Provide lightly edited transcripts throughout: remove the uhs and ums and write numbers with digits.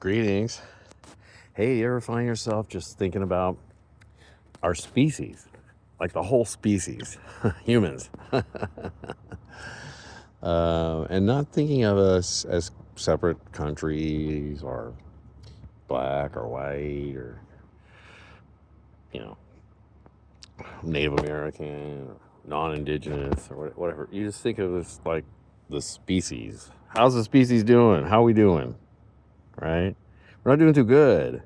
Greetings. Hey, you ever find yourself just thinking about our species? Like the whole species, humans. And not thinking of us as separate countries or black or white or, Native American or non-indigenous or whatever. You just think of this like the species. How's the species doing? How are we doing? Right? We're not doing too good.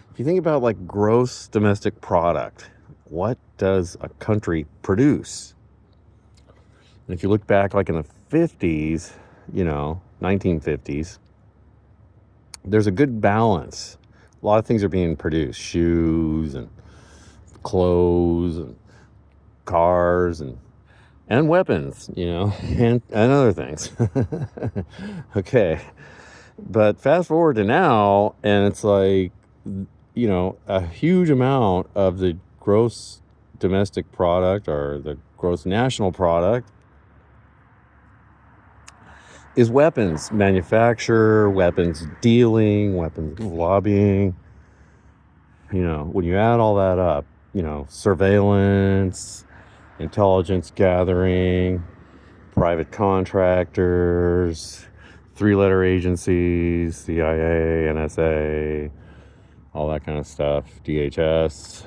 If you think about like gross domestic product, what does a country produce? And if you look back like in the 50s, 1950s, there's a good balance. A lot of things are being produced, shoes and clothes and cars and weapons, and other things. Okay. But fast forward to now, and it's like, a huge amount of the gross domestic product or the gross national product is weapons manufacture, weapons dealing, weapons lobbying. When you add all that up, surveillance, intelligence gathering, private contractors, three-letter agencies, CIA, NSA, all that kind of stuff, DHS,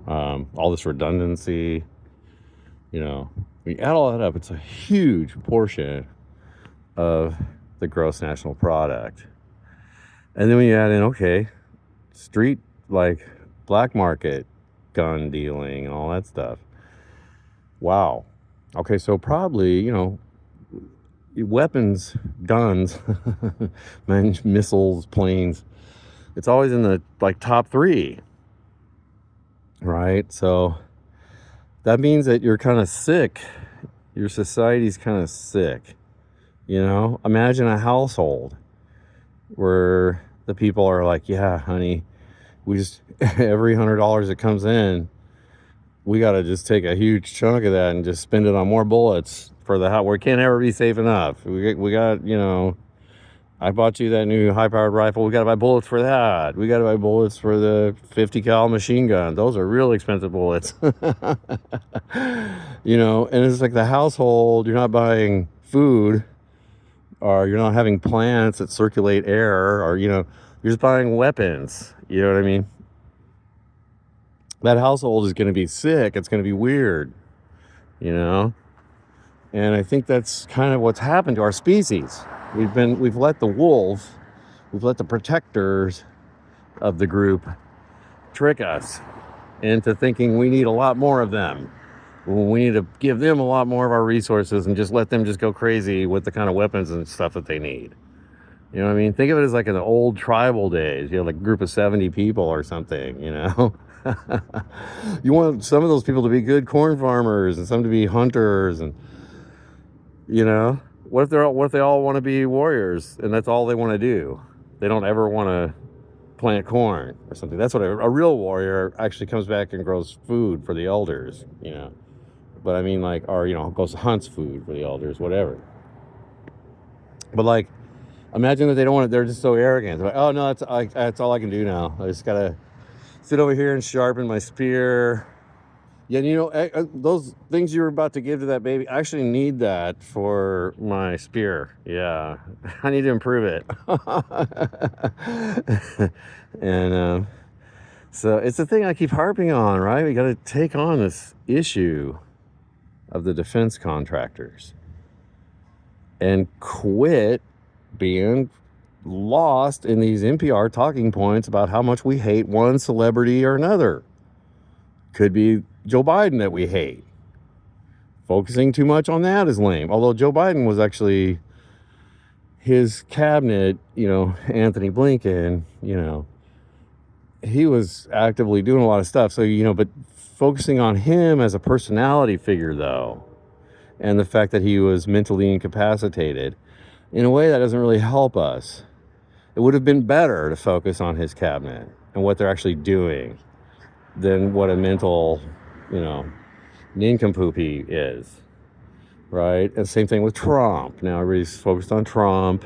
all this redundancy, when you add all that up, it's a huge portion of the gross national product. And then when you add in, street, like black market gun dealing and all that stuff. Wow. Okay, so probably, weapons, guns, missiles, planes, it's always in the top three, right? So that means that you're kind of sick. Your society's kind of sick. Imagine a household where the people are like, yeah, honey, we just, every $100 that comes in, we got to just take a huge chunk of that and just spend it on more bullets for the house. We can't ever be safe enough. We got, I bought you that new high-powered rifle. We got to buy bullets for that. We got to buy bullets for the 50 cal machine gun. Those are real expensive bullets. And it's like the household, you're not buying food, or you're not having plants that circulate air, or, you're just buying weapons. You know what I mean? That household is going to be sick. It's going to be weird, And I think that's kind of what's happened to our species. We've let the wolves, we've let the protectors of the group trick us into thinking we need a lot more of them. We need to give them a lot more of our resources and just let them just go crazy with the kind of weapons and stuff that they need. You know what I mean? Think of it as like in the old tribal days, like a group of 70 people or something, You want some of those people to be good corn farmers and some to be hunters, and what if they all want to be warriors and that's all they want to do? They don't ever want to plant corn or something. That's what a real warrior actually comes back and grows food for the elders, But I mean, goes hunts food for the elders, whatever. But imagine that they don't want it. They're just so arrogant. They're like, oh no, that's all I can do now. I just gotta sit over here and sharpen my spear. Yeah, those things you were about to give to that baby, I actually need that for my spear. Yeah, I need to improve it. And so it's the thing I keep harping on, right? We got to take on this issue of the defense contractors and quit being lost in these NPR talking points about how much we hate one celebrity or another. Could be Joe Biden that we hate. Focusing too much on that is lame. Although Joe Biden was actually, his cabinet, Anthony Blinken, he was actively doing a lot of stuff. So, but focusing on him as a personality figure, though, and the fact that he was mentally incapacitated, in a way that doesn't really help us. It would have been better to focus on his cabinet and what they're actually doing than what a mental, nincompoop he is, right? And same thing with Trump. Now everybody's focused on Trump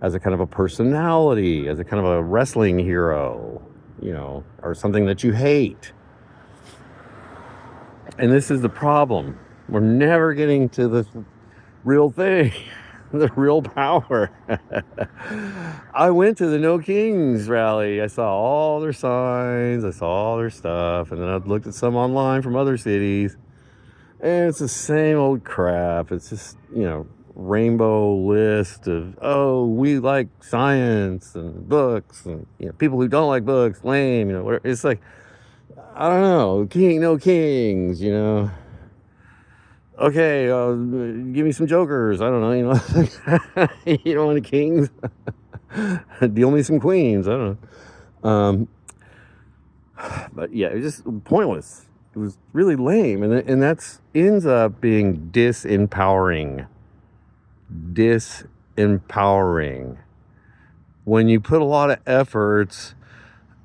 as a kind of a personality, as a kind of a wrestling hero, or something that you hate. And this is the problem. We're never getting to the real thing, the real power. I went to the No Kings rally. I saw all their signs. I saw all their stuff. And then I looked at some online from other cities. And it's the same old crap. It's just, rainbow list of, we like science and books. And, people who don't like books, lame, whatever. It's like, I don't know, no kings, Okay, give me some jokers. I don't know, you don't want any kings? Deal me some queens. I don't know. But yeah, it was just pointless. It was really lame, and that's ends up being disempowering. Disempowering. When you put a lot of efforts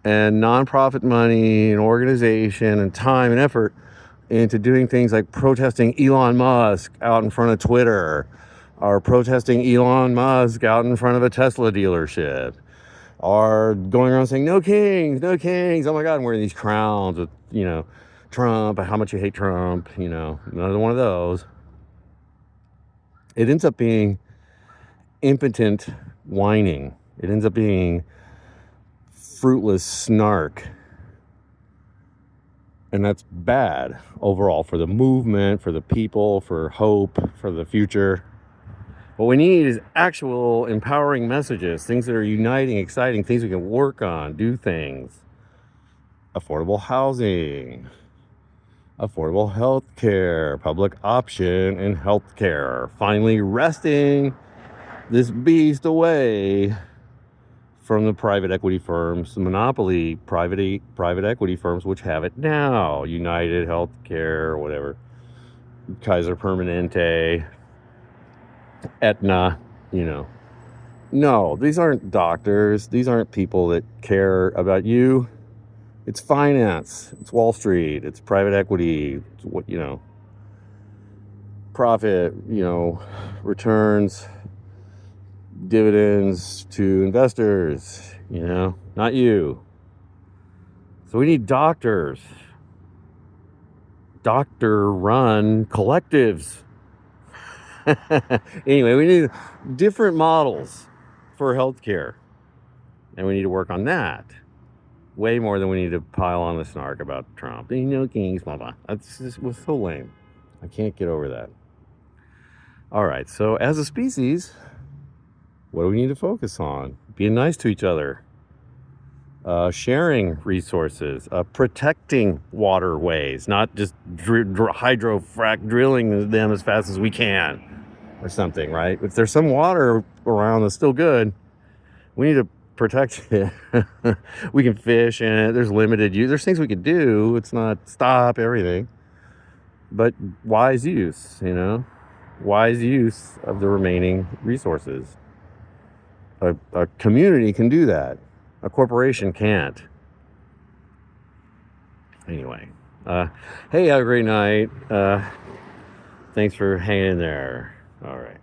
and nonprofit money and organization and time and effort into doing things like protesting Elon Musk out in front of Twitter, or protesting Elon Musk out in front of a Tesla dealership, or going around saying, no kings, no kings. Oh my God, I'm wearing these crowns with, Trump, how much you hate Trump, another one of those. It ends up being impotent whining. It ends up being fruitless snark. And that's bad overall for the movement, for the people, for hope, for the future. What we need is actual empowering messages, things that are uniting, exciting, things we can work on, do things. Affordable housing, affordable health care, public option in health care. Finally wresting this beast away from the private equity firms, the monopoly private equity firms, which have it now. United Healthcare, whatever, Kaiser Permanente, Aetna, No, these aren't doctors. These aren't people that care about you. It's finance. It's Wall Street. It's private equity. It's what, profit, returns, dividends to investors, not you. So we need doctors, doctor-run collectives. Anyway, we need different models for healthcare, and we need to work on that way more than we need to pile on the snark about Trump. Kings, blah, blah. That's just was so lame. I can't get over that. All right, so as a species, what do we need to focus on? Being nice to each other, sharing resources, protecting waterways, not just hydrofrac drilling them as fast as we can or something, right? If there's some water around that's still good, we need to protect it. We can fish in it. There's limited use. There's things we could do. It's not stop everything, but wise use, wise use of the remaining resources. A community can do that. A corporation can't. Anyway, hey, have a great night. Thanks for hanging in there. All right.